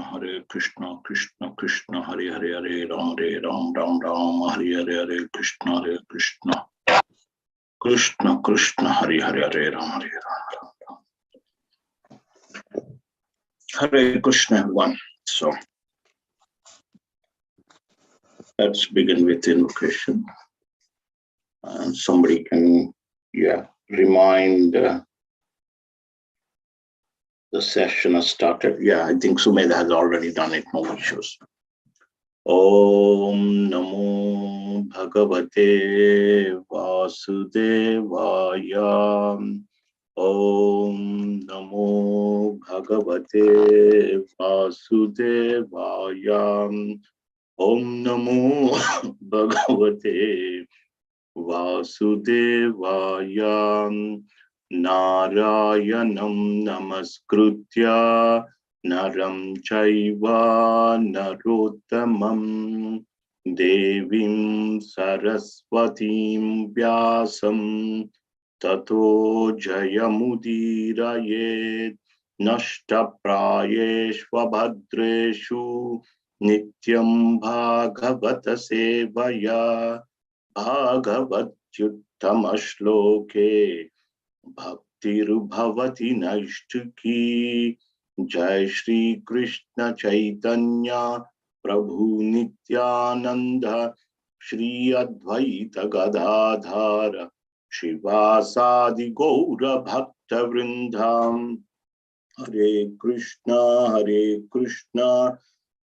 Hare Krishna, Krishna Krishna, Hare Hare, Hare Ram, Ram Ram, Hare Hare, Hare Krishna, Krishna Krishna, Hare Hare, Hare Ram, Ram. Hare Krishna, everyone. So let's begin with invocation. And somebody can, remind the session has started. Yeah, I think Sumedha has already done it. No issues. Om Namo Bhagavate Vasudevaya. Om Namo Bhagavate Vasudevaya. Om Namo Bhagavate Vasudevaya. Narayanam Namaskritya Naram Chaiva Narottamam Devim Saraswatim Vyasam Tato Jayamudirayet Nashtaprayeshva Bhadreshu Nityam Bhagavata Sevaya Bhagavatyuttama Bhaktirubhavati Naishtuki. Jai Shri Krishna Chaitanya Prabhu Nityananda Shri Advaita Gadadhara Shivasadi Gaura Bhakta Vrindam. Hare Krishna,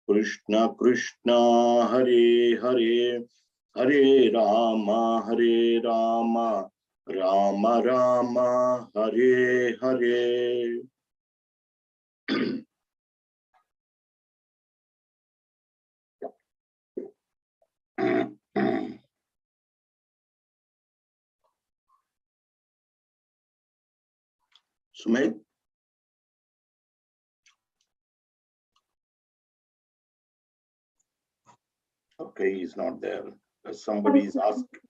Krishna Krishna, Hare Hare, Hare Rama, Rama Rama, Hare Hare. Sumedh? Okay, he's not there. Somebody's asking.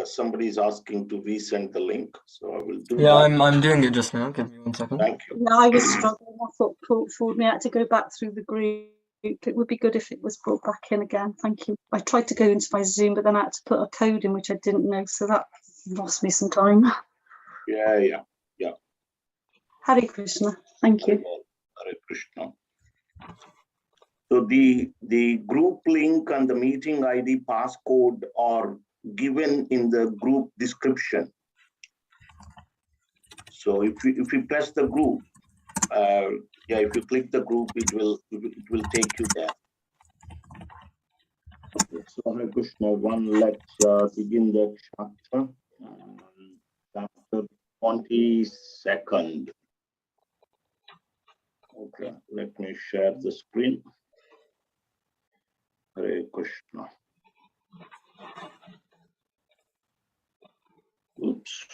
Somebody's asking to resend the link, so I will do that. I'm doing it just now. Give me 1 second. Thank you. No, I was struggling. I thought Paul me out to go back through the group. It would be good if it was brought back in again. Thank you. I tried to go into my Zoom, but then I had to put a code in which I didn't know, so that lost me some time. Yeah. Hare Krishna. Thank you. Hare Krishna. So the group link and the meeting ID passcode are given in the group description. So if you press the group, if you click the group, it will take you there. Okay, so Hare Krishna, let's begin the chapter. Chapter 22nd. Okay, let me share the screen. Hare Krishna. Oops.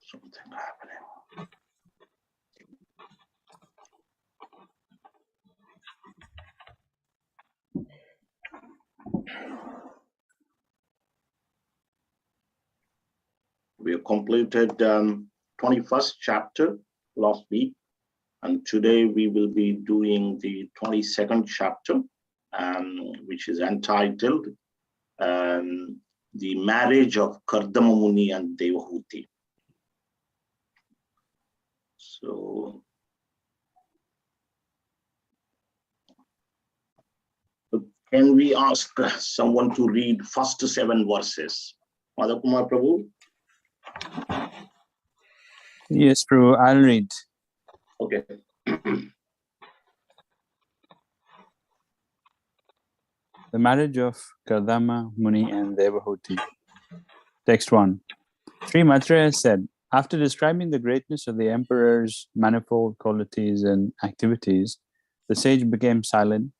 Something happening. We have completed 21st chapter last week, and today we will be doing the 22nd chapter, which is entitled The Marriage of Kardama Muni and Devahuti. So, can we ask someone to read first 7 verses? Madhakumar Prabhu? Yes, Prabhu, I'll read. Okay. The marriage of Kardama Muni and Devahuti. Text 1. Sri Maitreya said, after describing the greatness of the emperor's manifold qualities and activities, the sage became silent,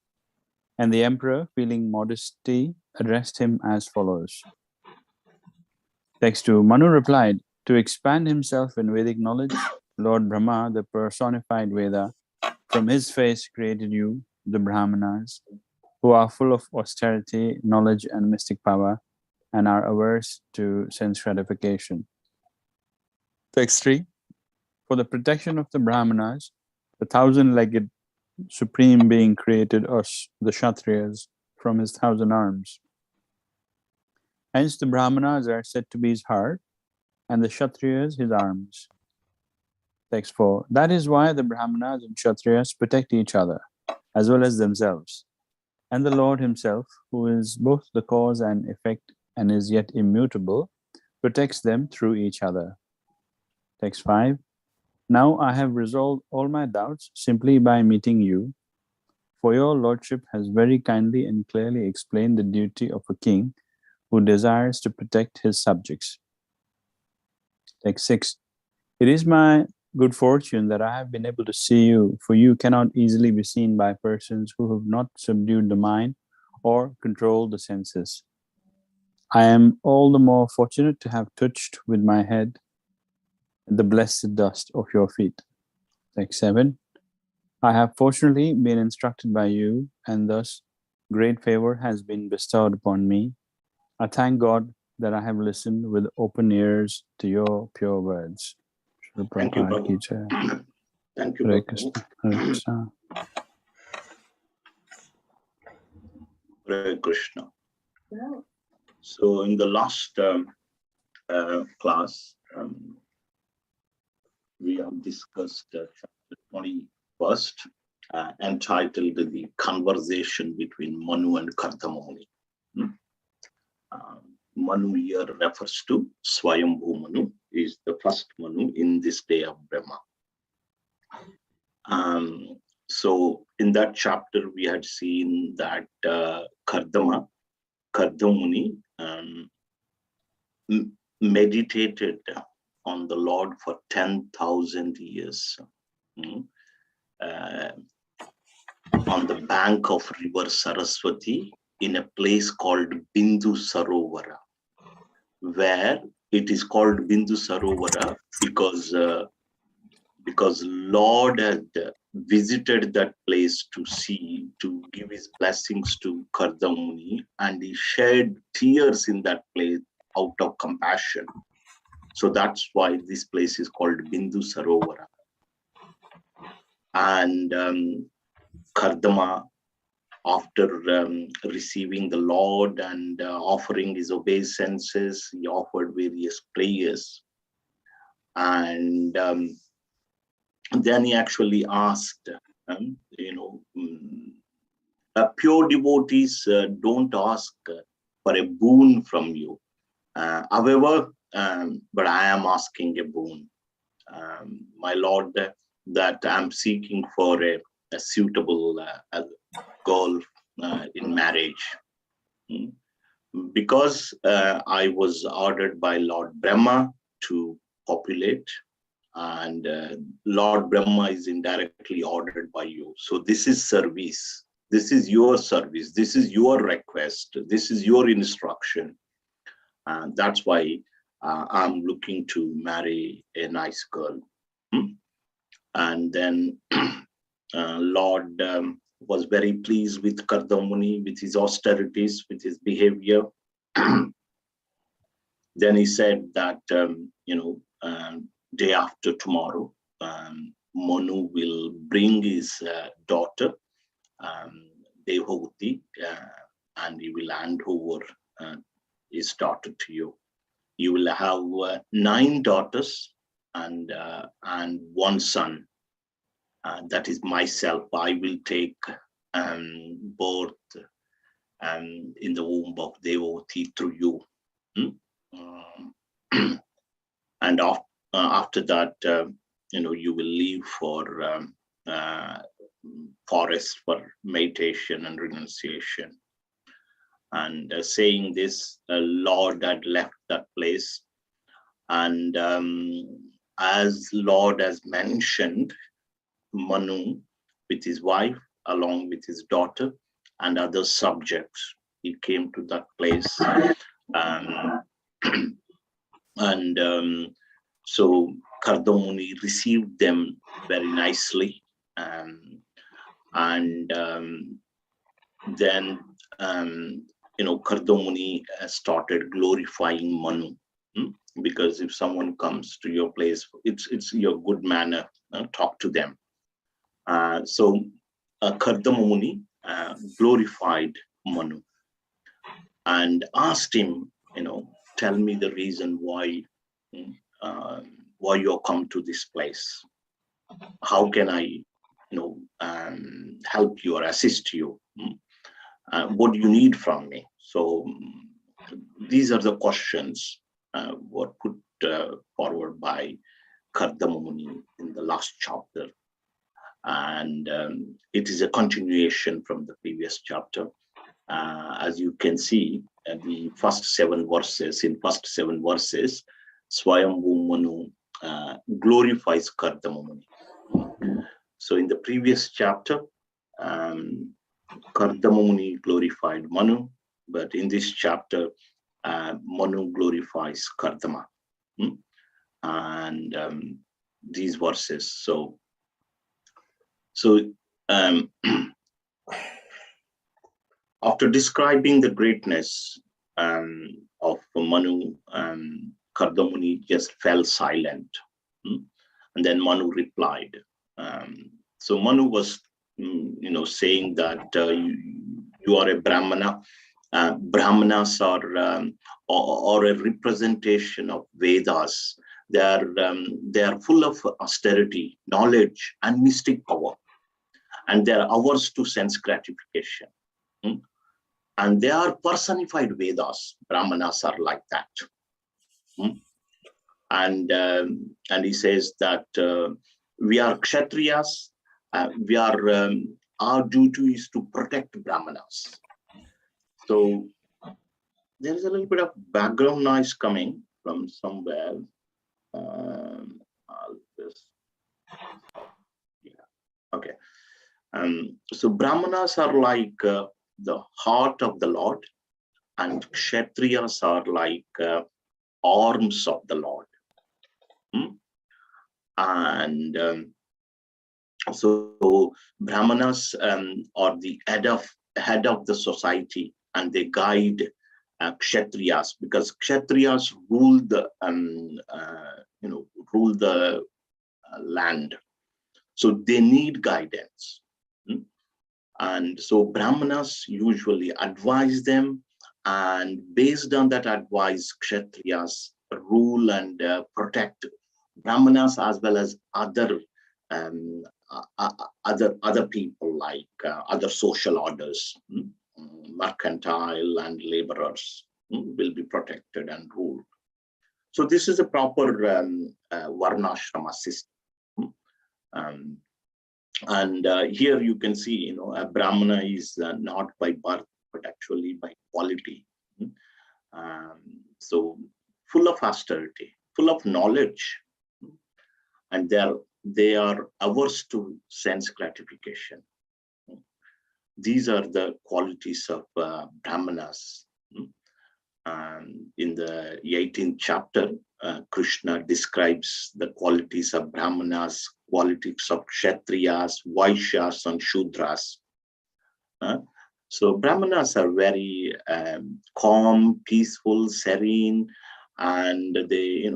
and the emperor, feeling modesty, addressed him as follows. Text 2. Manu replied, to expand himself in Vedic knowledge, Lord Brahma, the personified Veda, from his face created you, the Brahmanas, who are full of austerity, knowledge, and mystic power, and are averse to sense gratification. Text 3. For the protection of the Brahmanas, the 1,000-legged Supreme Being created us, the Kshatriyas, from his 1,000 arms. Hence the Brahmanas are said to be his heart, and the Kshatriyas his arms. Text 4. That is why the Brahmanas and Kshatriyas protect each other, as well as themselves. And the Lord himself, who is both the cause and effect and is yet immutable, protects them through each other. Text 5. Now I have resolved all my doubts simply by meeting you, for your lordship has very kindly and clearly explained the duty of a king who desires to protect his subjects. Text 6. It is my good fortune that I have been able to see you, for you cannot easily be seen by persons who have not subdued the mind or controlled the senses. I am all the more fortunate to have touched with my head the blessed dust of your feet. Text 7. I have fortunately been instructed by you, and thus great favor has been bestowed upon me. I thank God that I have listened with open ears to your pure words. Thank you, Prabhu. Thank you, Hare Prabhu. Krishna. Hare Krishna. Hare Krishna. So in the last class, we have discussed chapter 21st, entitled The Conversation Between Manu and Kardama Muni. Manu here refers to Swayambhu Manu, is the first Manu in this day of Brahma. So in that chapter, we had seen that Kardama Muni meditated on the Lord for 10,000 years on the bank of river Saraswati in a place called Bindu Sarovara, where it is called Bindu Sarovara because Lord had visited that place to give his blessings to Kardama Muni, and he shed tears in that place out of compassion. So that's why this place is called Bindu Sarovara. And Kardama, after receiving the Lord and offering his obeisances, he offered various prayers. And then he actually asked, pure devotees don't ask for a boon from you. However, but I am asking a boon. My Lord, that I'm seeking for a suitable girl in marriage. Because I was ordered by Lord Brahma to populate, and Lord Brahma is indirectly ordered by you. So this is service. This is your service. This is your request. This is your instruction. And that's why I'm looking to marry a nice girl. And then Lord was very pleased with Kardama Muni, with his austerities, with his behavior. Then he said that, day after tomorrow, Manu will bring his daughter, Devhuti, and he will hand over his daughter to you. You will have 9 daughters and 1 son. That is myself. I will take birth in the womb of Devhuti through you. And after that, you will leave for forest for meditation and renunciation. And saying this, Lord had left that place. And as Lord has mentioned, Manu, with his wife, along with his daughter and other subjects, he came to that place. So Kardama Muni received them very nicely. Then Kardama Muni started glorifying Manu, because if someone comes to your place, it's your good manner, talk to them. So Kardama Muni glorified Manu and asked him, tell me the reason why you come to this place. How can I, help you or assist you? What do you need from me? So these are the questions were put forward by Kardama Muni in the last chapter. And it is a continuation from the previous chapter. As you can see, the first 7 verses, Swayambhu Manu glorifies Kardama Muni. So in the previous chapter, Kardama Muni glorified Manu, but in this chapter, Manu glorifies Kardama. And these verses. So after describing the greatness of Manu, Kardama Muni just fell silent. And then Manu replied. So Manu was, saying that you are a Brahmana. Brahmanas are a representation of Vedas. They are full of austerity, knowledge, and mystic power, and they are averse to sense gratification. And they are personified Vedas. Brahmanas are like that. And he says that we are Kshatriyas. Our duty is to protect Brahmanas. So there is a little bit of background noise coming from somewhere. Okay. So Brahmanas are like the heart of the Lord, and Kshatriyas are like arms of the Lord. And so Brahmanas are the head of the society, and they guide Kshatriyas, because Kshatriyas rule the land. So they need guidance. And so Brahmanas usually advise them, and based on that advice, Kshatriyas rule and protect Brahmanas as well as other people, like other social orders, mercantile and laborers will be protected and ruled. So this is a proper varnashrama system. And here you can see, a Brahmana is not by birth, but actually by quality. So full of austerity, full of knowledge, and they are averse to sense gratification. These are the qualities of Brahmanas. In the 18th chapter, Krishna describes the qualities of Brahmanas, qualities of Kshatriyas, Vaishyas, and Shudras. So Brahmanas are very calm, peaceful, serene, and they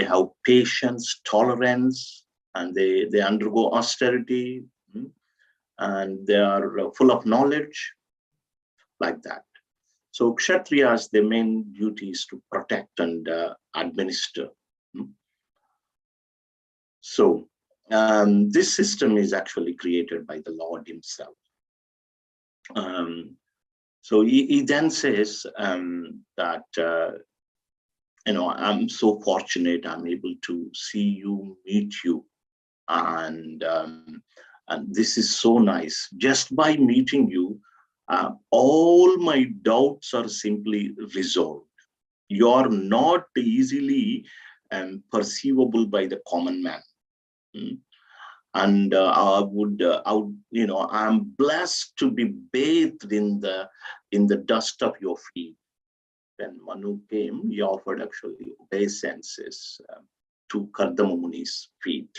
have patience, tolerance, and they undergo austerity, and they are full of knowledge, like that. So Kshatriyas, their main duty is to protect and administer. So this system is actually created by the Lord himself. So he then says that, I'm so fortunate I'm able to see you, meet you, and this is so nice. Just by meeting you, all my doubts are simply resolved. You are not easily perceivable by the common man. And I'm blessed to be bathed in the dust of your feet. When Manu came, he offered actually obeisances to Kardama Muni's feet.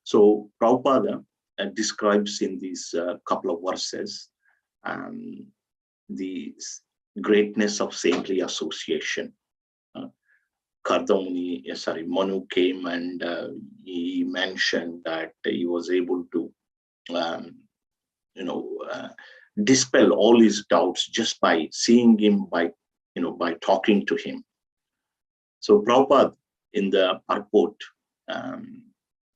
So Prabhupada describes in these couple of verses the greatness of saintly association. Manu came and he mentioned that he was able to dispel all his doubts just by seeing him, by talking to him. So Prabhupada in the purport,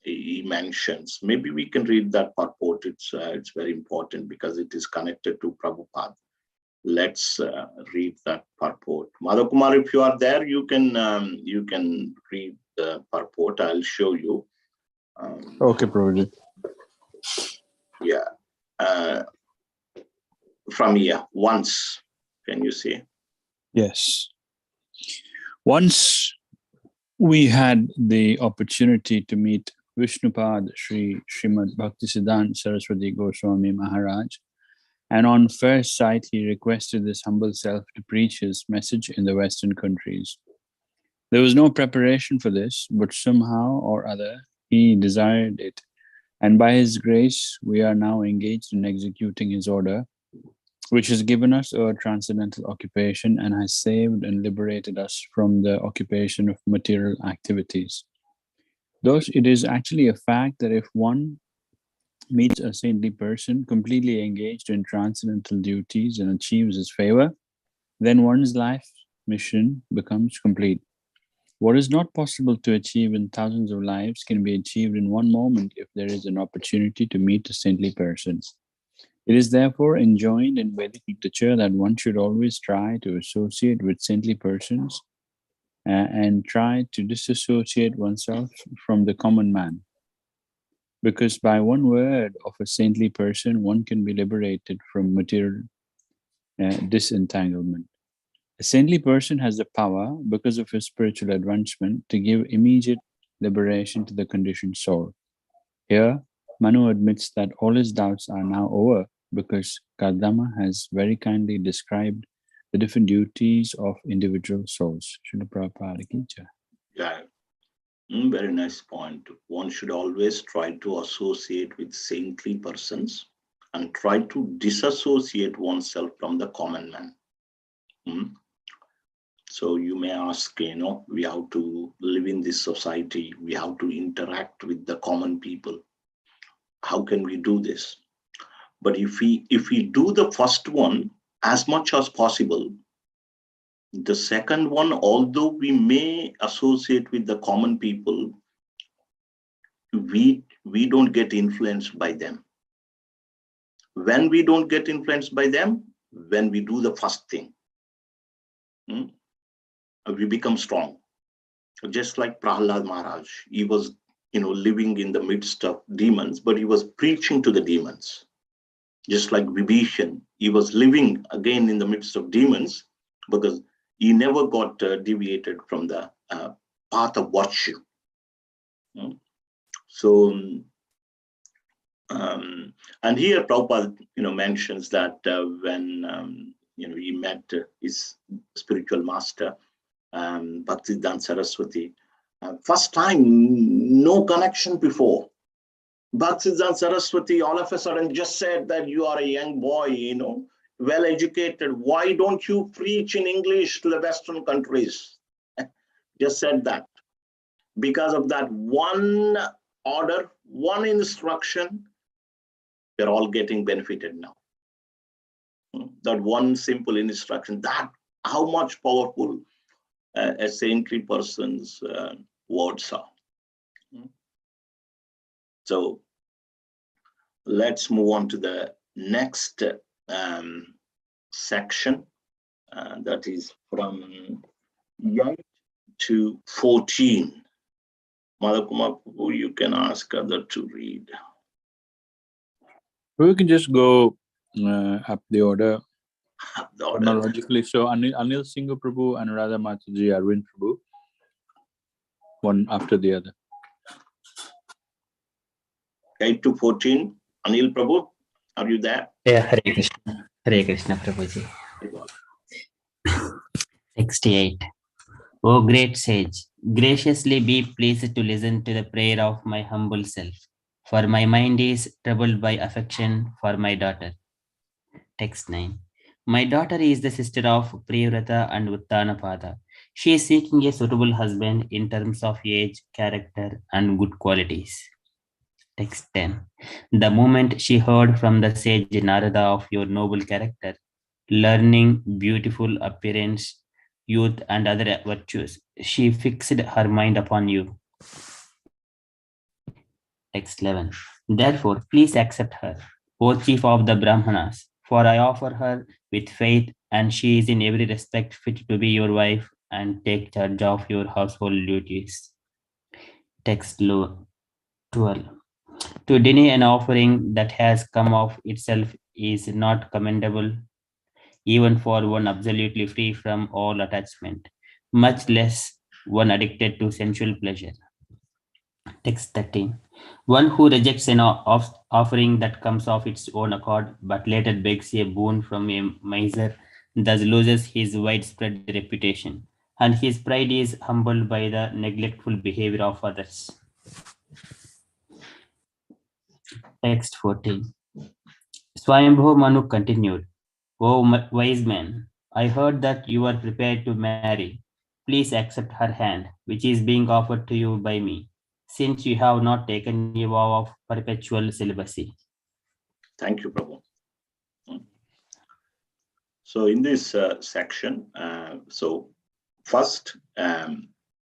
he mentions, maybe we can read that purport. It's very important because it is connected to Prabhupada. Let's read that purport. Madhav Kumar, if you are there, you can read the purport. I'll show you. Okay, Prabhuji. Yeah. From here, once. Can you see? Yes. Once we had the opportunity to meet Vishnupad Srimad Bhaktisiddhanta Saraswati Goswami Maharaj, and on first sight he requested this humble self to preach his message in the Western countries. There was no preparation for this, but somehow or other he desired it, and by his grace we are now engaged in executing his order, which has given us a transcendental occupation and has saved and liberated us from the occupation of material activities. Thus, it is actually a fact that if one meets a saintly person completely engaged in transcendental duties and achieves his favor, then one's life mission becomes complete. What is not possible to achieve in thousands of lives can be achieved in one moment if there is an opportunity to meet a saintly person. It is therefore enjoined in Vedic literature that one should always try to associate with saintly persons and try to disassociate oneself from the common man. Because by one word of a saintly person, one can be liberated from material disentanglement. A saintly person has the power, because of his spiritual advancement, to give immediate liberation to the conditioned soul. Here, Manu admits that all his doubts are now over, because Kardama has very kindly described the different duties of individual souls. Srila Prabhupada ki jai. Yeah. Very nice point. One should always try to associate with saintly persons and try to disassociate oneself from the common man. So you may ask, we have to live in this society. We have to interact with the common people. How can we do this? But if we do the first one as much as possible, the second one, although we may associate with the common people, we don't get influenced by them. When we don't get influenced by them, when we do the first thing, we become strong. Just like Prahlad Maharaj, he was living in the midst of demons, but he was preaching to the demons. Just like Vibhishan, he was living again in the midst of demons because he never got deviated from the path of virtue. So, and here Prabhupada, mentions that when he met his spiritual master, Bhaktisiddhanta Saraswati, first time, no connection before. Bhaktisiddhanta Saraswati all of a sudden just said that you are a young boy, well educated. Why don't you preach in English to the Western countries? Just said that. Because of that one order, one instruction, they're all getting benefited now. That one simple instruction, that how much powerful a saintly person's words are. So let's move on to the next section. That is from 8 to 14. Madhav Kumar, you can ask other to read. We can just go up the order chronologically. So Anil Singh Prabhu and Radha Mataji, Arvind Prabhu, one after the other. 8 to 14. Anil Prabhu, are you there? Yeah, Hare Krishna Prabhuji. Text 8. O great sage, graciously be pleased to listen to the prayer of my humble self, for my mind is troubled by affection for my daughter. Text 9. My daughter is the sister of Priyavrata and Uttanapada. She is seeking a suitable husband in terms of age, character, and good qualities. Text 10. The moment she heard from the sage Narada of your noble character, learning, beautiful appearance, youth, and other virtues, she fixed her mind upon you. Text 11. Therefore, please accept her, O chief of the Brahmanas, for I offer her with faith, and she is in every respect fit to be your wife and take charge of your household duties. Text 12. To deny an offering that has come of itself is not commendable, even for one absolutely free from all attachment, much less one addicted to sensual pleasure. Text 13. One who rejects an offering that comes of its own accord, but later begs a boon from a miser, thus loses his widespread reputation, and his pride is humbled by the neglectful behavior of others. Text 14. Swayambhu Manu continued, O wise man, I heard that you are prepared to marry. Please accept her hand, which is being offered to you by me, since you have not taken a vow of perpetual celibacy. Thank you, Prabhu. So in this section, so first,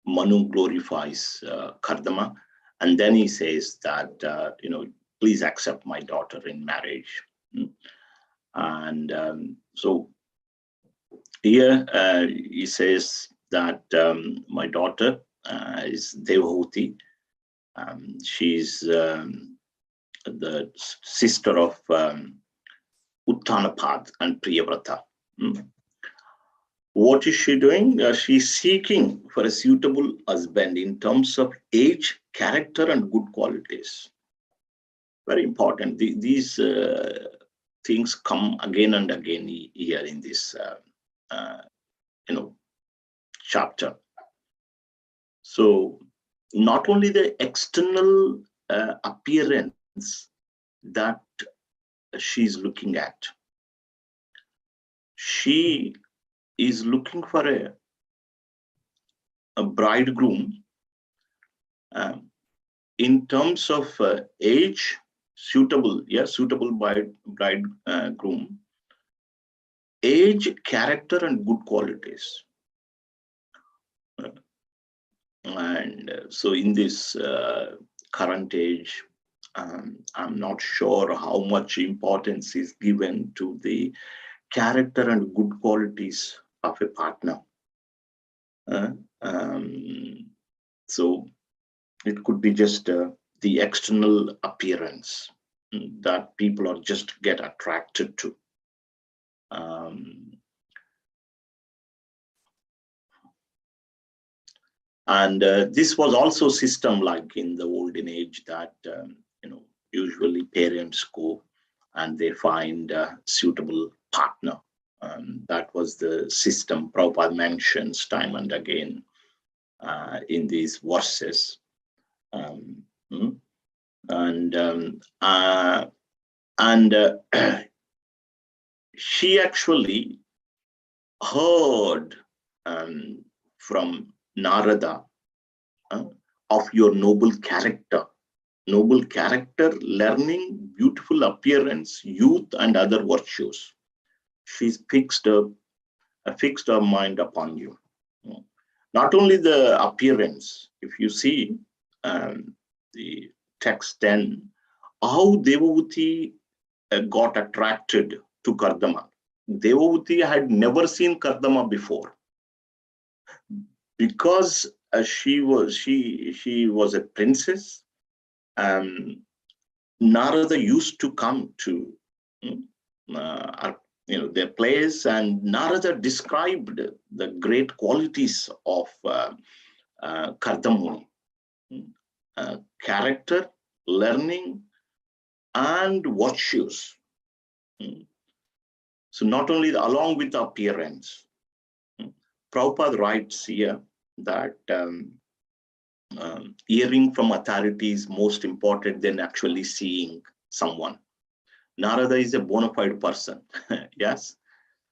Manu glorifies Kardama, and then he says that, please accept my daughter in marriage. And so here he says that my daughter is Devahuti. She's the sister of Uttanapad and Priyavrata. What is she doing? She's seeking for a suitable husband in terms of age, character, and good qualities. Very important. These things come again and again here in this, chapter. So not only the external appearance that she's looking at, she is looking for a bridegroom in terms of age, suitable bridegroom, age, character, and good qualities. And so in this current age, I'm not sure how much importance is given to the character and good qualities of a partner. So it could be just the external appearance that people are just get attracted to. And this was also system like in the olden age that usually parents go and they find a suitable partner. That was the system Prabhupada mentions time and again in these verses. She actually heard from Narada of your noble character, learning, beautiful appearance, youth, and other virtues. She's fixed her mind upon you. Not only the appearance, if you see the text 10, how Devahuti got attracted to Kardama. Devahuti had never seen Kardama before. Because she was a princess, Narada used to come to their place, and Narada described the great qualities of Kardamuni: character, learning, and virtues. So not only along with the appearance. Prabhupada writes here that hearing from authority is most important than actually seeing someone. Narada is a bona fide person, yes?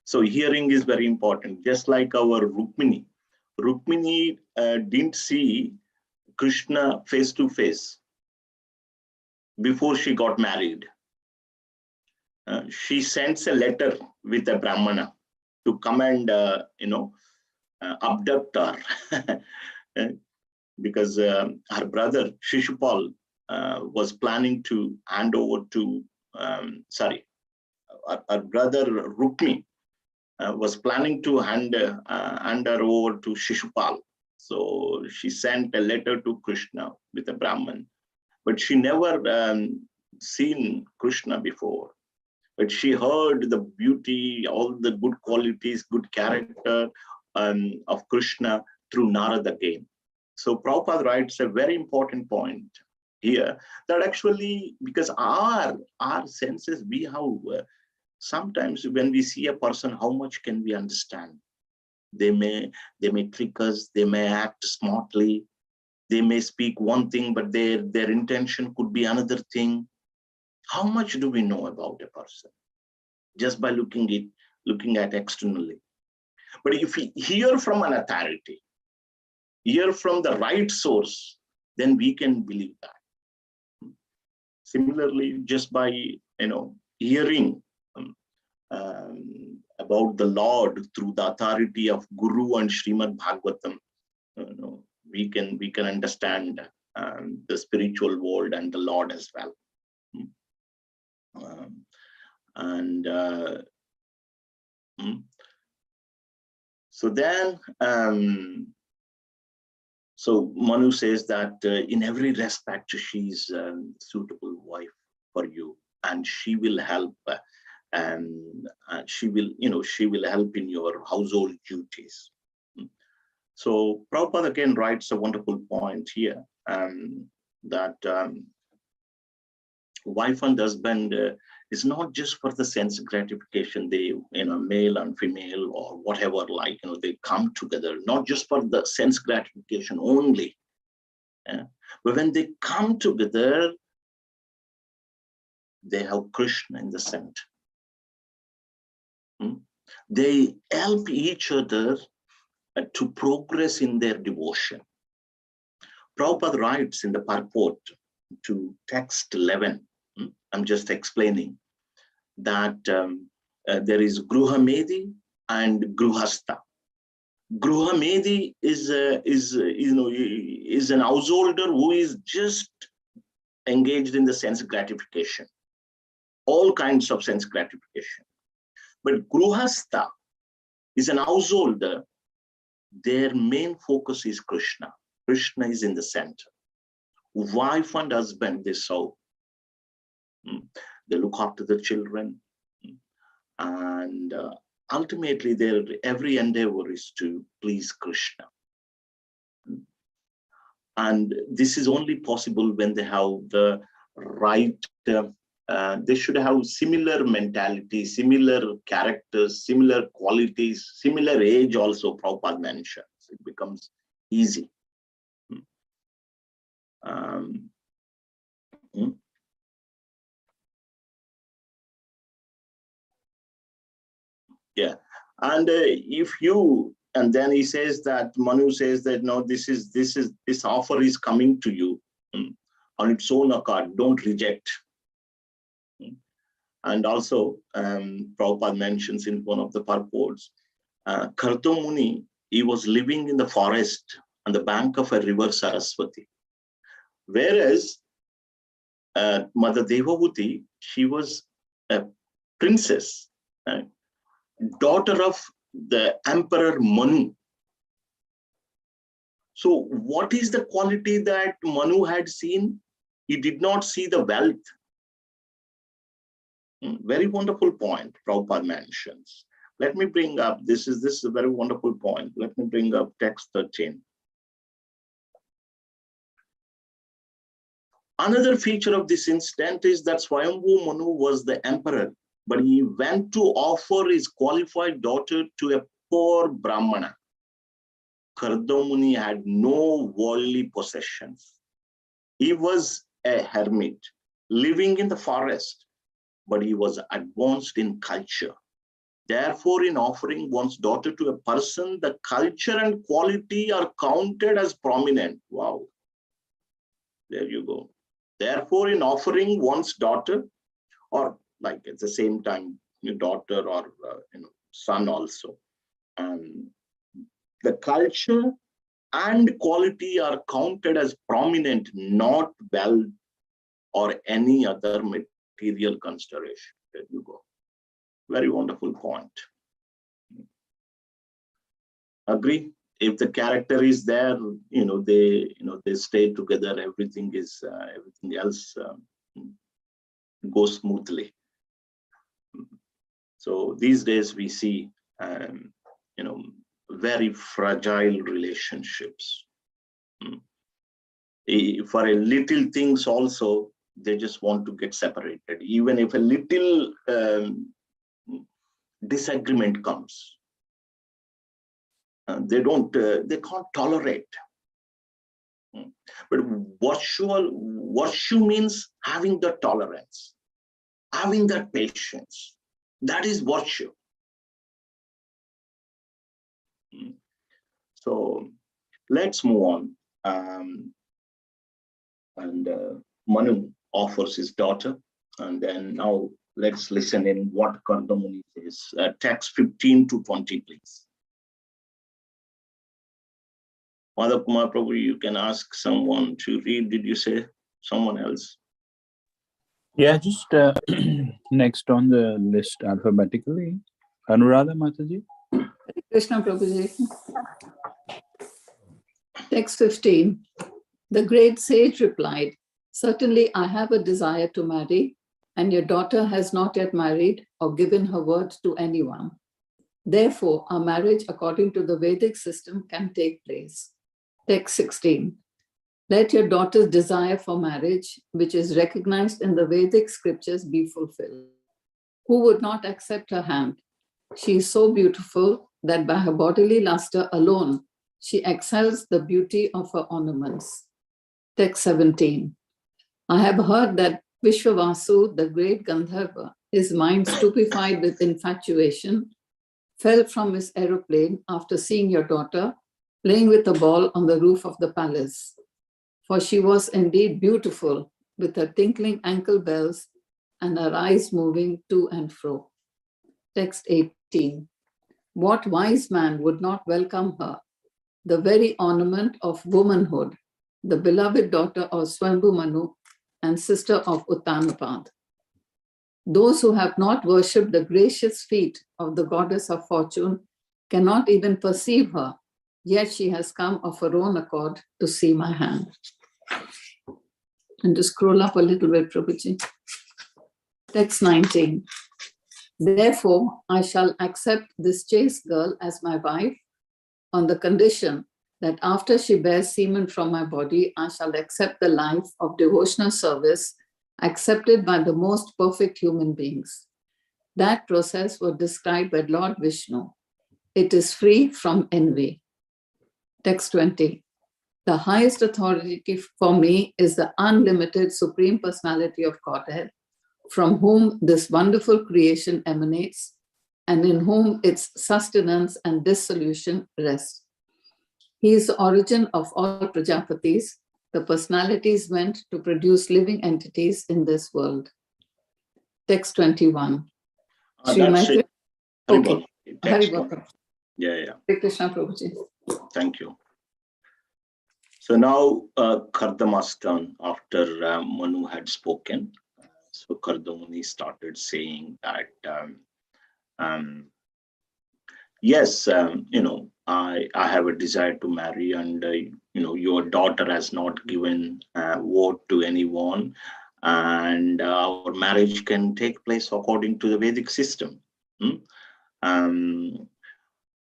So hearing is very important, just like our Rukmini. Rukmini didn't see Krishna face to face. before she got married, she sends a letter with a Brahmana to come and, abduct her. Because her brother Shishupal was planning to hand over to, her brother Rukmi was planning to hand her over to Shishupal. So she sent a letter to Krishna with a Brahman, but she never seen Krishna before. But she heard the beauty, all the good qualities, good character of Krishna through Narada again. So Prabhupada writes a very important point here, that actually, because our senses, we have sometimes when we see a person, how much can we understand? They may trick us, they may act smartly, they may speak one thing, but their intention could be another thing. How much do we know about a person just by looking at externally? But if we hear from an authority, hear from the right source, then we can believe that. Similarly, just by hearing about the Lord through the authority of Guru and Srimad Bhagavatam, we can understand the spiritual world and the Lord as well. So then, so Manu says that in every respect, she's a suitable wife for you, and she will help. She will help in your household duties. So Prabhupada again writes a wonderful point here, that wife and husband is not just for the sense gratification. They, male and female or whatever, they come together, not just for the sense gratification only. But when they come together, they have Krishna in the center. They help each other to progress in their devotion. Prabhupada writes in the purport to text 11, I'm just explaining, that there is Gruhamedi and Gruhastha. Gruhamedi is an householder who is just engaged in the sense gratification, all kinds of sense gratification. But Gruhastha is an householder. Their main focus is Krishna. Krishna is in the center. Wife and husband, they serve. They look after the children. And ultimately, their every endeavor is to please Krishna. And this is only possible when they have the right, they should have similar mentality, similar characters, similar qualities, similar age also, Prabhupada mentions. It becomes easy. Yeah, and and then he says that Manu says that no, this offer is coming to you on its own accord. Don't reject. And also, Prabhupada mentions in one of the purports, Karto Muni, he was living in the forest on the bank of a river Saraswati. Whereas Mother Devahuti, she was a princess, daughter of the Emperor Manu. So what is the quality that Manu had seen? He did not see the wealth. Very wonderful point Prabhupada mentions. Let me bring up, this is a very wonderful point. Let me bring up text 13. Another feature of this incident is that Swayambhu Manu was the emperor, but he went to offer his qualified daughter to a poor Brahmana. Kardo Muni had no worldly possessions. He was a hermit living in the forest, but he was advanced in culture. Therefore, in offering one's daughter to a person, the culture and quality are counted as prominent. Wow. There you go. Therefore, in offering one's daughter, or like at the same time, your daughter or son also, the culture and quality are counted as prominent, not wealth or any other material consideration. There you go. Very wonderful point. Agree? If the character is there, they stay together. Everything else goes smoothly. So these days we see, very fragile relationships. For a little things also, they just want to get separated. Even if a little disagreement comes, they can't tolerate. But virtue means having the tolerance, having that patience. That is virtue. So let's move on. And Manu offers his daughter, and then now let's listen in what Kardamuni says. Text 15 to 20, please. Madhav Kumar Prabhu, you can ask someone to read. Did you say someone else? Yeah, just next on the list alphabetically. Anuradha Mataji. Krishna Prabhuji. Text 15. The great sage replied, "Certainly I have a desire to marry, and your daughter has not yet married or given her word to anyone. Therefore, our marriage according to the Vedic system can take place." Text 16. Let your daughter's desire for marriage, which is recognized in the Vedic scriptures, be fulfilled. Who would not accept her hand? She is so beautiful that by her bodily luster alone, she excels the beauty of her ornaments. Text 17. I have heard that Vishwavasu, the great Gandharva, his mind stupefied with infatuation, fell from his aeroplane after seeing your daughter playing with a ball on the roof of the palace. For she was indeed beautiful, with her tinkling ankle bells and her eyes moving to and fro. Text 18. What wise man would not welcome her, the very ornament of womanhood, the beloved daughter of Swambhu Manu and sister of Uttanapad? Those who have not worshipped the gracious feet of the goddess of fortune cannot even perceive her, yet she has come of her own accord to see my hand. And to scroll up a little bit, Prabhuji. Text 19. Therefore, I shall accept this chaste girl as my wife on the condition that after she bears semen from my body, I shall accept the life of devotional service accepted by the most perfect human beings. That process was described by Lord Vishnu. It is free from envy. Text 20. The highest authority for me is the unlimited Supreme Personality of Godhead, from whom this wonderful creation emanates and in whom its sustenance and dissolution rest. He is the origin of all Prajapatis, the personalities meant to produce living entities in this world. Text 21. That's it. Okay. Text one. Yeah. Krishna Prabhuji. Thank you. So now Kardama's turn after Manu had spoken. So Kardamuni started saying that, yes, I have a desire to marry, and your daughter has not given word to anyone, and our marriage can take place according to the Vedic system.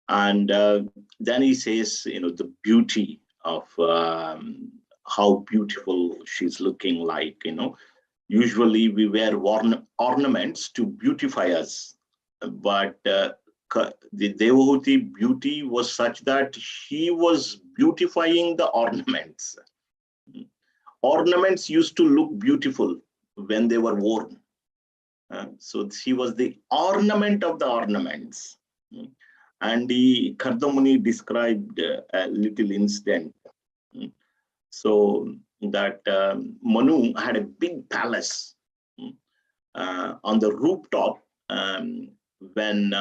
And then he says, the beauty of how beautiful she's looking like. Usually we wear ornaments to beautify us, but the Devahuti beauty was such that she was beautifying the ornaments. Ornaments used to look beautiful when they were worn. So she was the ornament of the ornaments. And Kardamuni described a little incident. So that Manu had a big palace on the rooftop. When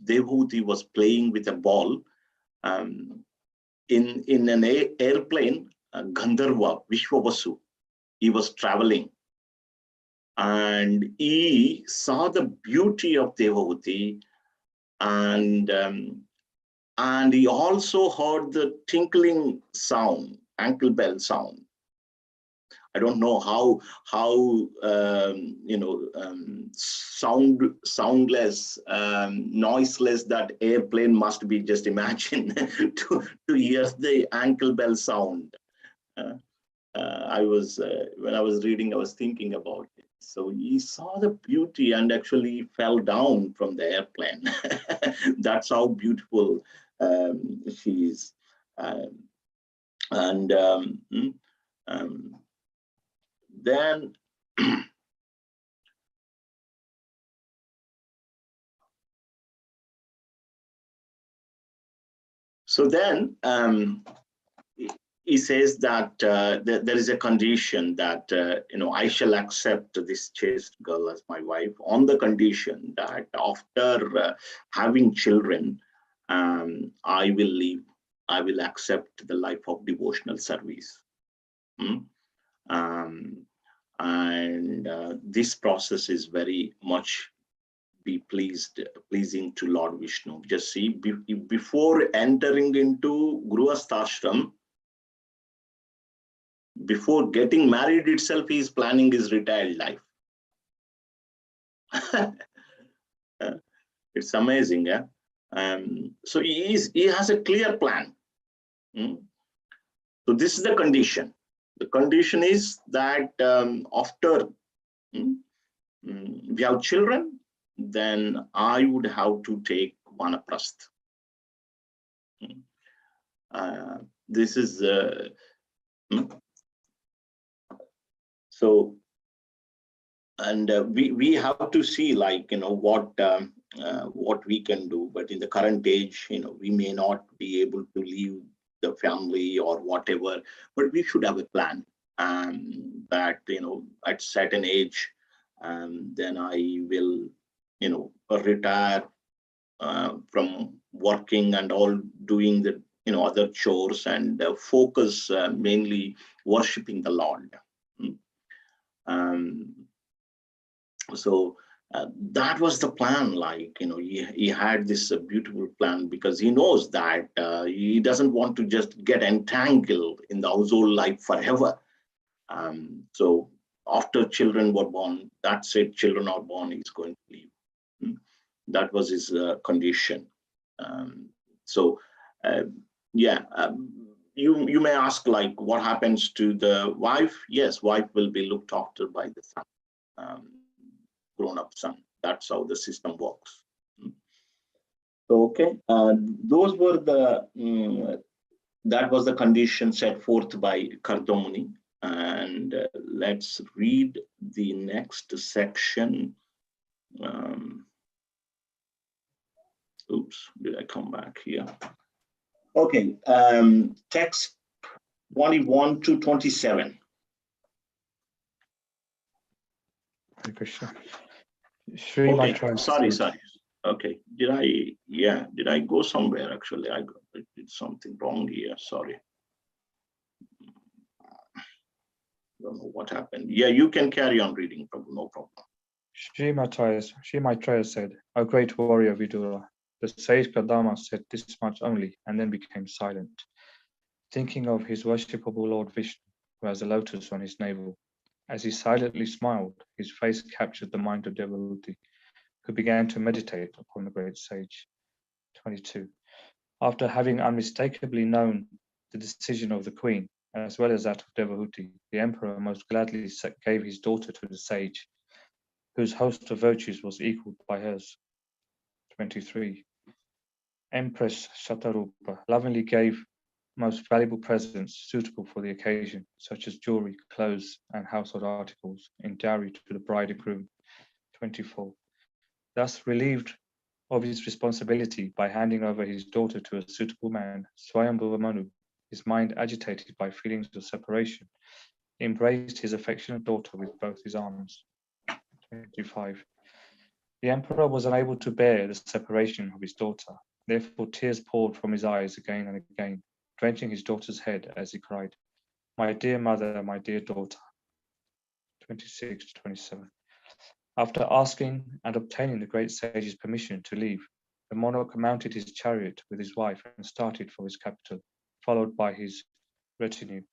Devahuti was playing with a ball in an airplane, Gandharva, Vishwavasu, he was traveling. And he saw the beauty of Devahuti, and he also heard the tinkling sound, ankle bell sound. I don't know how soundless, noiseless that airplane must be. Just imagine to hear the ankle bell sound. When I was reading, I was thinking about it. So he saw the beauty and actually fell down from the airplane. That's how beautiful she is. Then so then he says that there is a condition that I shall accept this chaste girl as my wife on the condition that after having children, I will accept the life of devotional service. And this process is very much pleasing to Lord Vishnu. Just see, before entering into Grihasthashram, before getting married itself, he is planning his retired life. It's amazing, yeah. So he has a clear plan. So this is the condition. The condition is that after we have children, then I would have to take vanaprasth. This is so, and we have to see, like, what we can do. But in the current age, we may not be able to leave the family or whatever, but we should have a plan that at certain age, then I will retire from working and all, doing the other chores, and focus mainly worshiping the Lord. So that was the plan. Like, he had this beautiful plan, because he knows that he doesn't want to just get entangled in the household life forever. So after children were born, that's it, children are born, he's going to leave. That was his condition. You may ask, like, what happens to the wife? Yes, wife will be looked after by the son, grown-up son. That's how the system works. Okay, those were that was the condition set forth by Kardamuni. And let's read the next section. Oops, did I come back here? Okay, text 21 to 27. Hare Krishna. Sri Sorry. Okay, did I go somewhere? Actually, I did something wrong here. Sorry. Don't know what happened. Yeah, you can carry on reading, Prabhu, no problem. Sri Maitreya said, "O great warrior Vidura, the sage Kadama said this much only, and then became silent, thinking of his worshipable Lord Vishnu, who has a lotus on his navel. As he silently smiled, his face captured the mind of Devahuti, who began to meditate upon the great sage." 22. After having unmistakably known the decision of the queen, as well as that of Devahuti, the emperor most gladly gave his daughter to the sage, whose host of virtues was equaled by hers. 23. Empress Shatarupa lovingly gave most valuable presents suitable for the occasion, such as jewelry, clothes, and household articles, in dowry to the bride and groom. 24. Thus relieved of his responsibility by handing over his daughter to a suitable man, Swayambhuva Manu, his mind agitated by feelings of separation, He embraced his affectionate daughter with both his arms. 25. The emperor was unable to bear the separation of his daughter. Therefore, tears poured from his eyes again and again, drenching his daughter's head as he cried, "My dear mother, my dear daughter." 26 to 27. After asking and obtaining the great sage's permission to leave, the monarch mounted his chariot with his wife and started for his capital, followed by his retinue.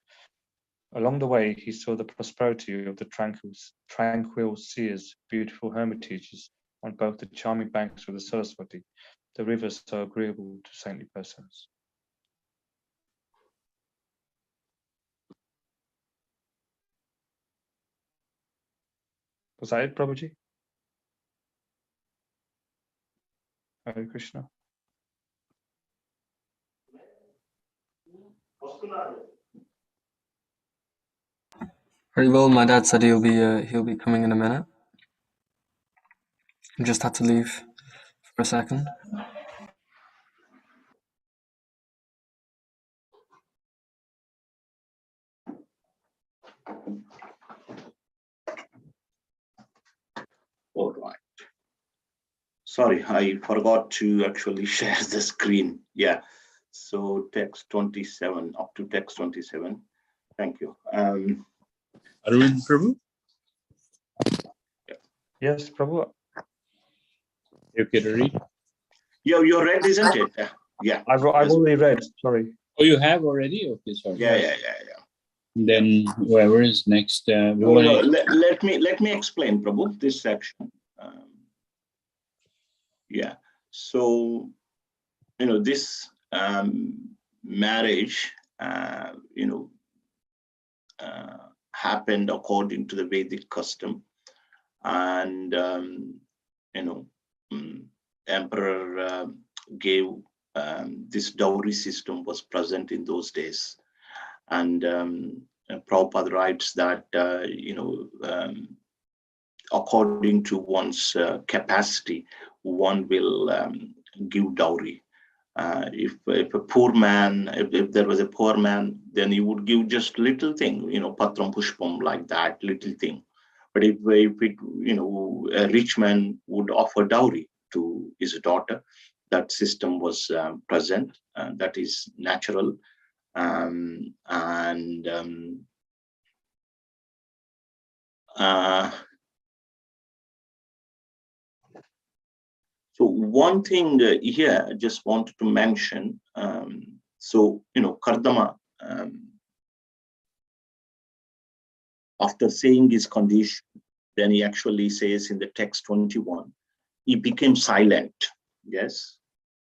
Along the way, he saw the prosperity of the tranquil seers, beautiful hermitages on both the charming banks of the Saraswati, the river so agreeable to saintly persons. Was that it, Prabhuji? Hare Krishna. Very well. My dad said he'll be coming in a minute. Just had to leave for a second. All right. Sorry, I forgot to actually share the screen. Yeah. So text 27, up to text 27. Thank you. Arvind Prabhu? Yes, Prabhu. You okay to read? You read, isn't it? Yeah. I've already read. Sorry. Oh, you have already? Okay, sorry. Yeah. Then whoever is next. No, let me explain, Prabhu, this section. Yeah. So, this marriage, happened according to the Vedic custom, and emperor gave this dowry system was present in those days, and Prabhupada writes that according to one's capacity, one will give dowry. If a poor man, if there was a poor man, then he would give just little thing, patram pushpam, like that, little thing. But if it, a rich man would offer dowry to his daughter, that system was present, that is natural. So one thing here I just wanted to mention, Kardama, after saying his condition, then he actually says in the text 21, he became silent. Yes.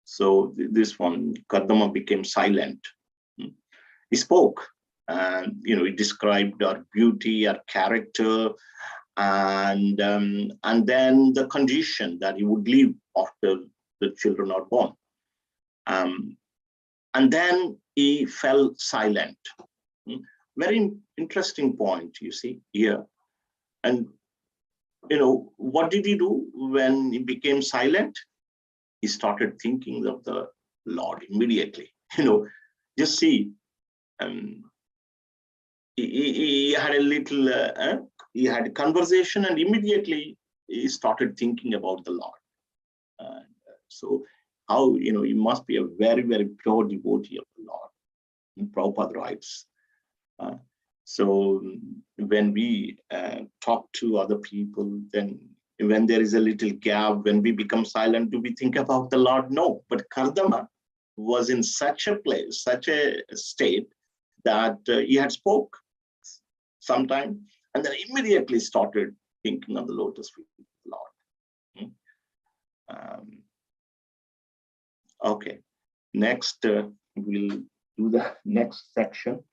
So this one, Kardama became silent. He spoke, and he described our beauty, our character, and then the condition that he would leave after the children are born. And then he fell silent. Very interesting point, you see, here. And, what did he do when he became silent? He started thinking of the Lord immediately. Just see, he had a little, he had a conversation, and immediately he started thinking about the Lord. So how, he must be a very, very pure devotee of the Lord. And Prabhupada writes. So when we talk to other people, then when there is a little gap, when we become silent, do we think about the Lord? No. But Kardama was in such a place, such a state, that he had spoke sometime, and then immediately started thinking of the lotus feet of the Lord. Okay, next we'll do the next section.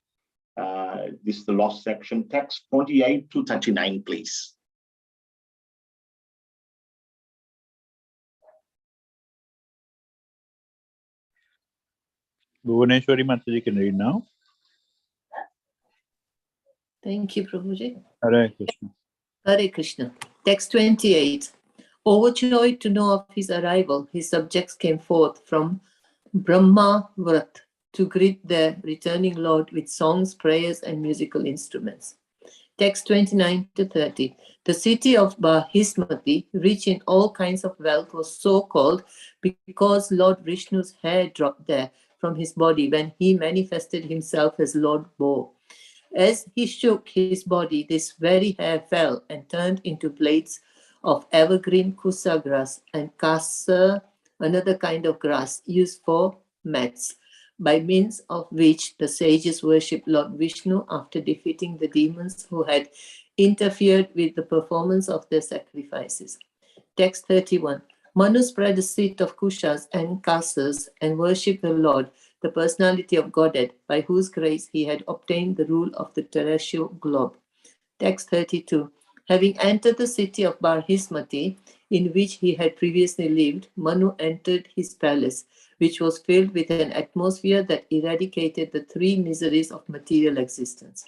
This is the last section, text 28 to 39, please. Bhuvaneshwari Mataji can read now. Thank you, Prabhuji. Hare Krishna. Hare Krishna. Text 28. Overjoyed to know of his arrival, his subjects came forth from Brahmavrat to greet their returning Lord with songs, prayers, and musical instruments. Text 29 to 30. The city of Bahismati, rich in all kinds of wealth, was so called because Lord Vishnu's hair dropped there from his body when he manifested himself as Lord Bo. As he shook his body, this very hair fell and turned into blades of evergreen kusa grass and kasa, another kind of grass used for mats, by means of which the sages worshipped Lord Vishnu after defeating the demons who had interfered with the performance of their sacrifices. Text 31. Manu spread a seat of kushas and kasas and worshipped the Lord, the personality of Godhead, by whose grace he had obtained the rule of the terrestrial globe. Text 32. Having entered the city of Barhismati, in which he had previously lived, Manu entered his palace, which was filled with an atmosphere that eradicated the three miseries of material existence.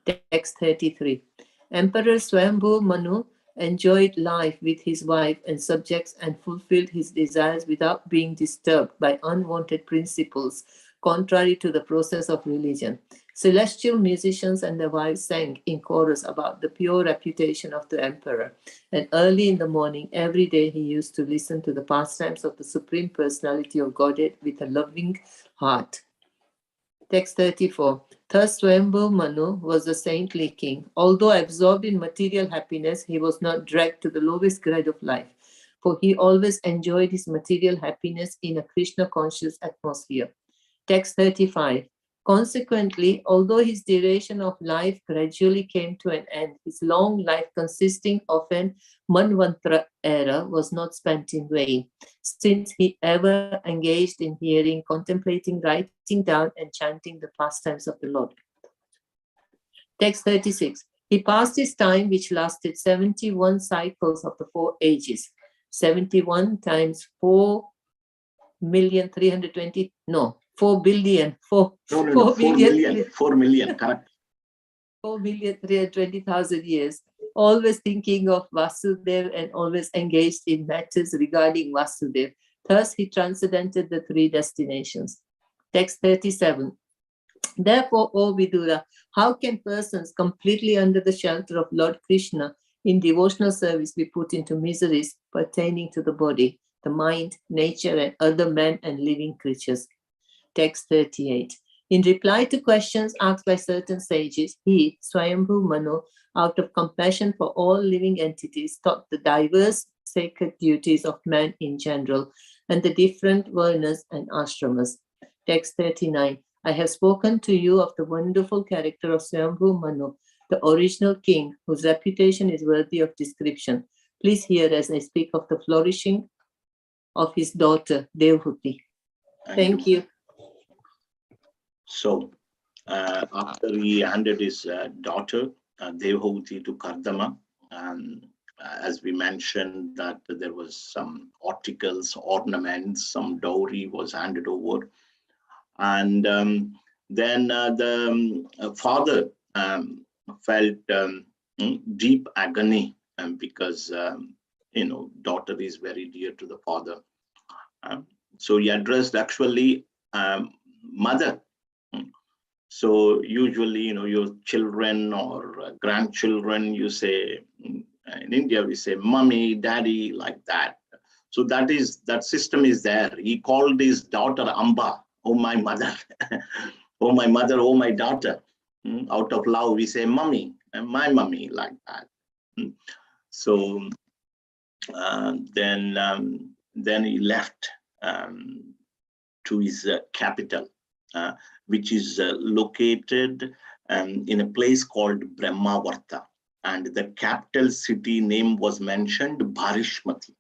Text 33. Emperor Swambhu Manu enjoyed life with his wife and subjects and fulfilled his desires without being disturbed by unwanted principles contrary to the process of religion. Celestial musicians and their wives sang in chorus about the pure reputation of the emperor, and early in the morning every day he used to listen to the pastimes of the Supreme Personality of Godhead with a loving heart. Text 34. Thus Swambhu Manu was a saintly king. Although absorbed in material happiness, he was not dragged to the lowest grade of life, for he always enjoyed his material happiness in a Krishna-conscious atmosphere. Text 35. Consequently, although his duration of life gradually came to an end, his long life consisting of an Manvantara era was not spent in vain, since he ever engaged in hearing, contemplating, writing down, and chanting the pastimes of the Lord. Text 36. He passed his time, which lasted 71 cycles of the 4 ages. 71 times 4,320,000, no, 4 billion, 4 million, 4 million, correct. 4,320,000 years, always thinking of Vasudev and always engaged in matters regarding Vasudev. Thus, he transcendented the 3 destinations. Text 37. Therefore, O Vidura, how can persons completely under the shelter of Lord Krishna in devotional service be put into miseries pertaining to the body, the mind, nature, and other men and living creatures? Text 38. In reply to questions asked by certain sages, he, Swayambhu Manu, out of compassion for all living entities, taught the diverse sacred duties of man in general and the different varnas and ashramas. Text 39. I have spoken to you of the wonderful character of Swayambhu Manu, the original king, whose reputation is worthy of description. Please hear as I speak of the flourishing of his daughter, Devhuti. Thank you. So, after he handed his daughter, Devhuti, to Kardama, as we mentioned that there was some articles, ornaments, some dowry was handed over. And then the father felt deep agony because, daughter is very dear to the father. So he addressed actually mother. So usually, your children or grandchildren, you say, in India, we say mommy, daddy, like that. So that system is there. He called his daughter Amba, oh my mother, oh my mother, oh my daughter. Out of love, we say mommy, my mommy, like that. So then he left to his capital, which is located in a place called Brahmavarta, and the capital city name was mentioned, Bharishmati.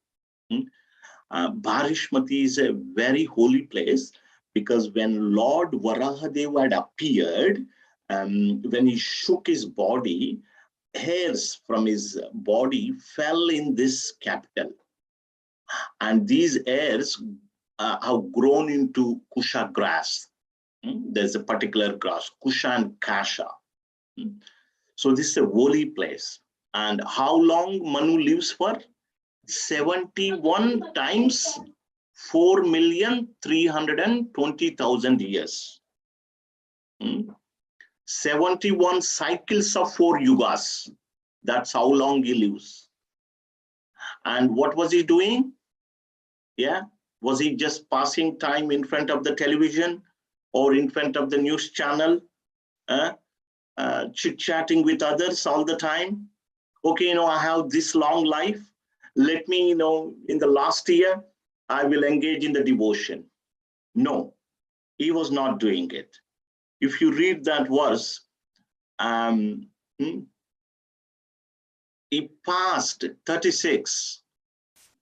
Bharishmati is a very holy place because when Lord Varahadeva had appeared, when he shook his body, hairs from his body fell in this capital, and these hairs have grown into kusha grass. There's a particular grass, kusha and kasha. So this is a holy place. And how long Manu lives for? 71 times 4,320,000 years. 71 cycles of 4 yugas. That's how long he lives. And what was he doing? Yeah, was he just passing time in front of the television or in front of the news channel, chit-chatting with others all the time? Okay, I have this long life. Let me, in the last year, I will engage in the devotion. No, he was not doing it. If you read that verse, he passed 36.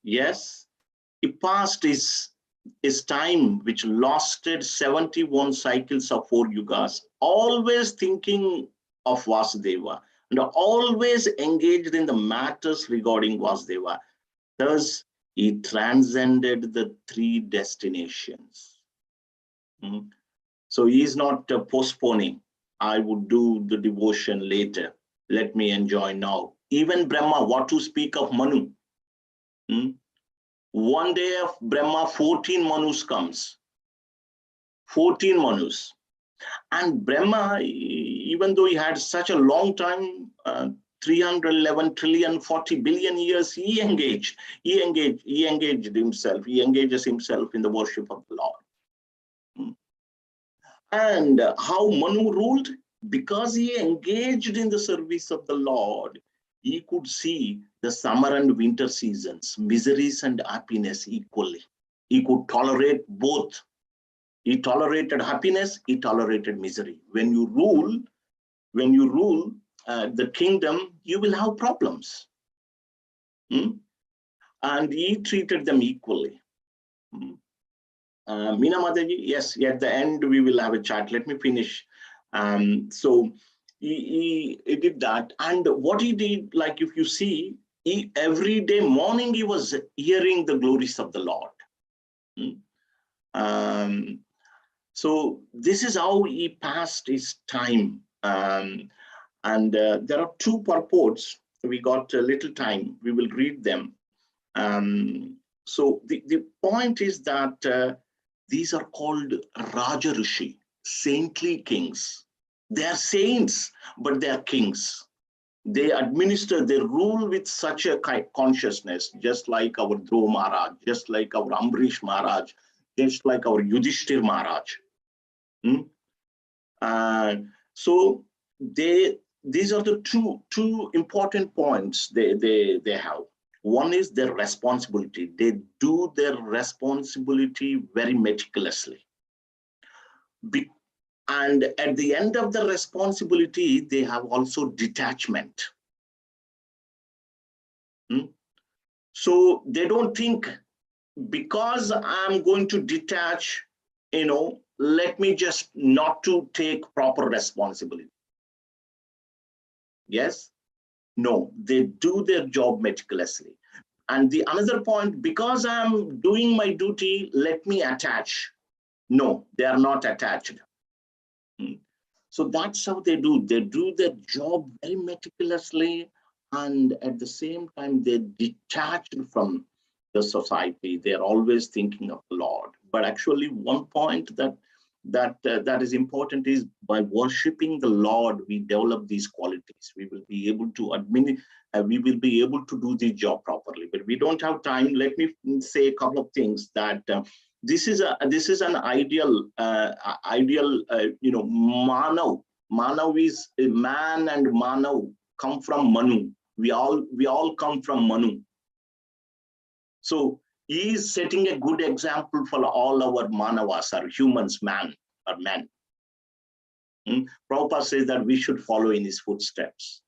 Yes, he passed his time, which lasted 71 cycles of 4 yugas, always thinking of Vasudeva and always engaged in the matters regarding Vasudeva. Thus, he transcended the 3 destinations. So he is not postponing. I would do the devotion later. Let me enjoy now. Even Brahma, what to speak of Manu? One day of Brahma, 14 Manus comes. 14 Manus. And Brahma, even though he had such a long time, 311 trillion, 40 billion years, he engages himself in the worship of the Lord. And how Manu ruled? Because he engaged in the service of the Lord, he could see the summer and winter seasons, miseries and happiness equally. He could tolerate both. He tolerated happiness, he tolerated misery. When you rule the kingdom, you will have problems. And he treated them equally. Meena Mataji, yes, at the end we will have a chat. Let me finish. So he did that. And what he did, like if you see, every day morning he was hearing the glories of the Lord. So this is how he passed his time. And there are 2 purports. We got a little time. We will read them. So the point is that these are called Raja Rishi, saintly kings. They are saints, but they are kings. They administer, they rule with such a consciousness, just like our Dhruva Maharaj, just like our Ambrish Maharaj, just like our Yudhishthir Maharaj. So these are the two important points they have. One is their responsibility. They do their responsibility very meticulously. And at the end of the responsibility, they have also detachment. So they don't think, because I'm going to detach, let me just not to take proper responsibility. Yes? No, they do their job meticulously. And the another point, because I'm doing my duty, let me attach. No, they are not attached. So that's how they do. They do their job very meticulously, and at the same time, they're detached from the society. They're always thinking of the Lord. But actually, one point that is important is, by worshiping the Lord, we develop these qualities. We will be able to we will be able to do the job properly. But we don't have time. Let me say a couple of things that. This is an ideal Manav. Manav is a man, and Manav come from Manu. We all come from Manu. So he is setting a good example for all our Manavas, or humans, men. Prabhupada says that we should follow in his footsteps.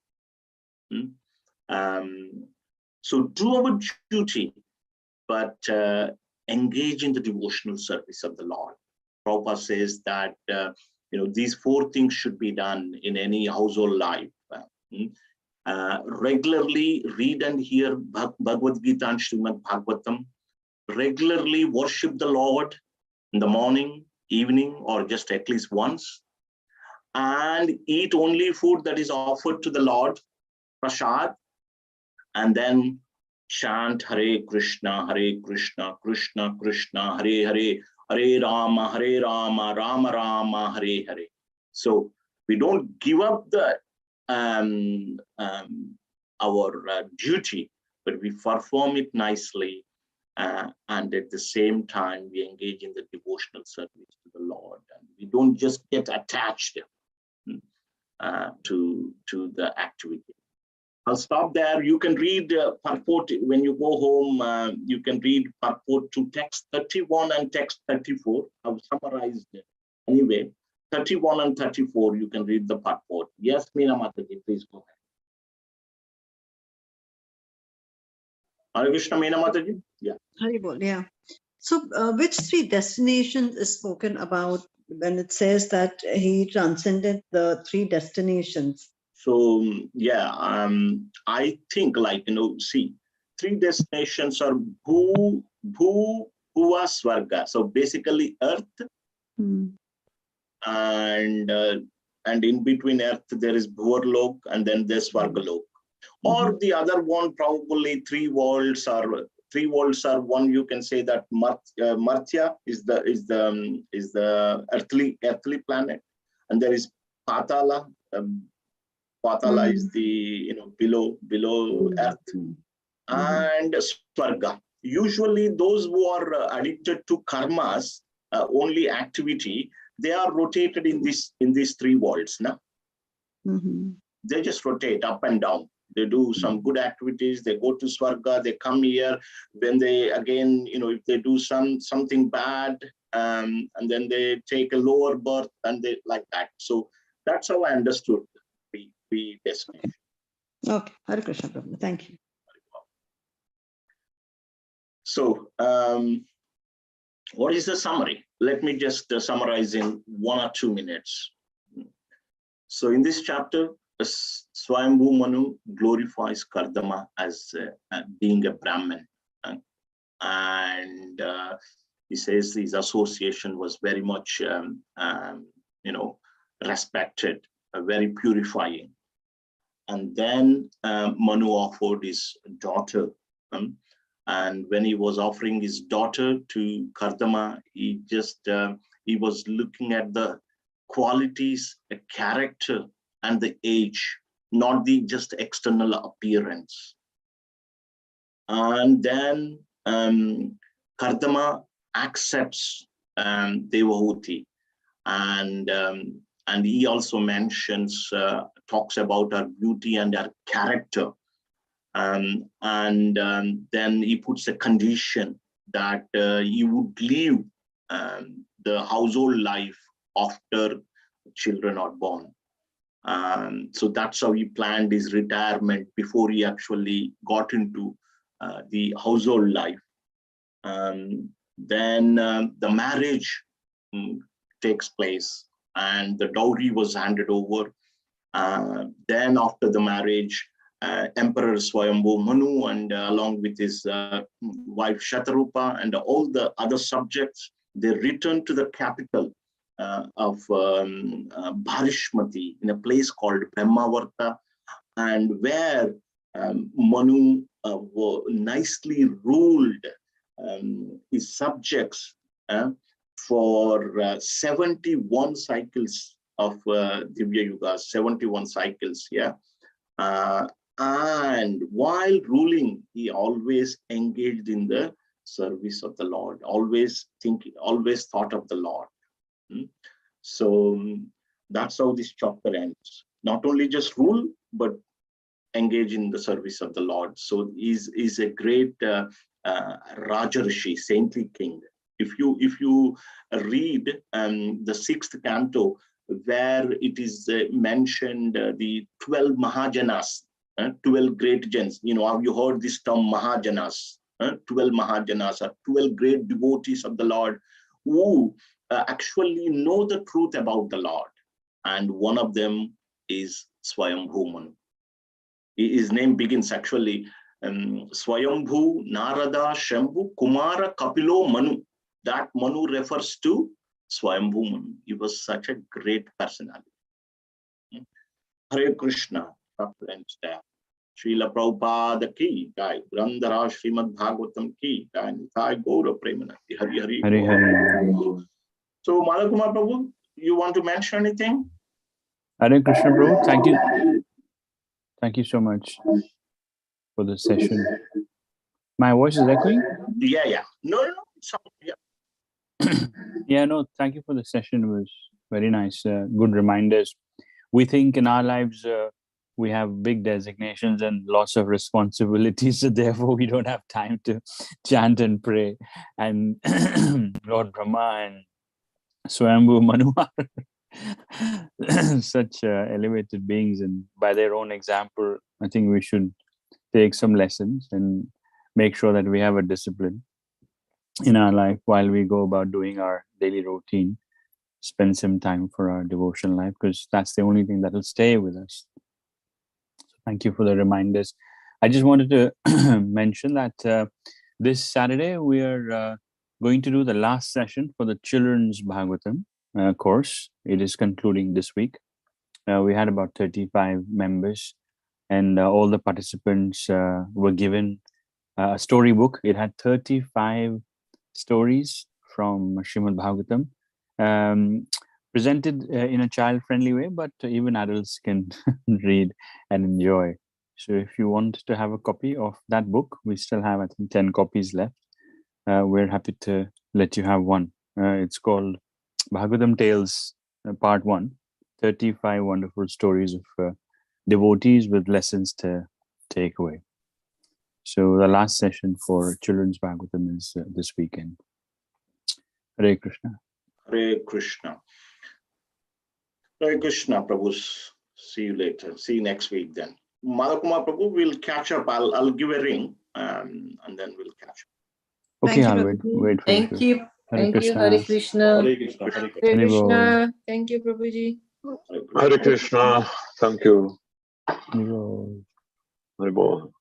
So do our duty, but engage in the devotional service of the Lord. Prabhupada says that these 4 things should be done in any household life. Regularly read and hear Bhagavad Gita and Srimad Bhagavatam. Regularly worship the Lord in the morning, evening, or just at least once. And eat only food that is offered to the Lord, prasad, and then chant Hare Krishna, Krishna Krishna, Hare Hare, Hare Rama, Rama Rama, Hare Hare. So We don't give up the our duty, but we perform it nicely, and at the same time we engage in the devotional service to the Lord, and we don't just get attached to the activity. I'll stop there. You can read purport when you go home. You can read purport to text 31 and text 34. I've summarized it anyway. 31 and 34, you can read the purport. Yes, Meena Mataji, please go ahead. Hare Krishna, Meena Mataji. Yeah. Haribol, yeah. So which three destinations is spoken about when it says that he transcended the three destinations? So yeah, I think, like, see, three destinations are Bhu, Bhuva, Swarga. So basically earth, and in between earth there is Bhuvarlok, and then there's Swargalok. Or the other one, probably three worlds are one. You can say that Martya is the earthly planet, and there is Patala. Patala is the below earth, and Swarga. Usually those who are addicted to karmas, only activity, they are rotated in these three worlds. Now they just rotate up and down. They do some good activities, they go to Swarga, they come here. When they again, if they do something bad, and then they take a lower birth, and they like that. So that's how I understood the destination. Okay, Hare Krishna, Prabhu. Thank you. So what is the summary? Let me just summarize in 1 or 2 minutes. So in this chapter, Swayambhu Manu glorifies Kardama as being a Brahmin, and he says his association was very much respected, very purifying. And then Manu offered his daughter, and when he was offering his daughter to Kardama, he was looking at the qualities, the character, and the age, not the just external appearance. And then Kardama accepts Devahuti, and he also mentions, talks about her beauty and her character, and then he puts a condition that he would leave the household life after children are born. So that's how he planned his retirement before he actually got into the household life. Then the marriage takes place, and the dowry was handed over. Then after the marriage, Emperor Swayambhu Manu, and along with his wife Shatarupa and all the other subjects, they returned to the capital of Bharishmati, in a place called Brahmavarta, and where Manu nicely ruled his subjects for 71 cycles of Divya Yuga, 71 cycles, yeah. And while ruling, he always engaged in the service of the Lord, always thought of the Lord. So that's how this chapter ends. Not only just rule, but engage in the service of the Lord. So he's a great Rajarshi, saintly king. If you read the 6th canto, where it is mentioned the 12 Mahajanas, 12 great gens. Have you heard this term Mahajanas? 12 Mahajanas are 12 great devotees of the Lord who actually know the truth about the Lord. And one of them is Swayambhu Manu. His name begins actually Swayambhu, Narada, Shambhu, Kumara, Kapilo, Manu. That Manu refers to Swayambhu Manu. He was such a great personality. Hare Krishna. Srila Prabhupada ki jai, Grandhara Srimad Bhagavatam ki jai, Nitai Gaura Premanati, Hari Hari. Hari. So Malakumar Prabhu, you want to mention anything? Hare Krishna, Prabhu. Thank you. Thank you so much for the session. My voice is echoing? Yeah. No. It's all, yeah. Yeah, no, thank you for the session. It was very nice. Good reminders. We think in our lives, we have big designations and lots of responsibilities. So therefore, we don't have time to chant and pray. And Lord Brahma and Swayambhu Manu are such elevated beings. And by their own example, I think we should take some lessons and make sure that we have a discipline in our life while we go about doing our daily routine. Spend some time for our devotional life, because that's the only thing that will stay with us. So thank you for the reminders. I just wanted to mention that this Saturday we are going to do the last session for the Children's Bhagavatam course. It is concluding this week. We had about 35 members, and all the participants were given a storybook. It had 35 stories from Srimad Bhagavatam, presented in a child-friendly way, but even adults can read and enjoy. So if you want to have a copy of that book, we still have, I think, 10 copies left. We're happy to let you have one. It's called Bhagavatam Tales, Part 1, 35 wonderful stories of devotees with lessons to take away. So the last session for Children's Bhagavatam is this weekend. Hare Krishna. Hare Krishna. Hare Krishna, Prabhu. See you later. See you next week then. Madhakumar Prabhu, we'll catch up. I'll give a ring and then we'll catch up. Okay, Thank you, I'll Prabhuji. wait for Thank you. you. Hare Thank you. Krishna. Hare Krishna. Hare Krishna. Hare Krishna. Hare Hare Bol. Krishna. Thank you, Prabhuji. Hare Krishna. Hare Krishna. Thank you. Hare Bol. Hare Bol.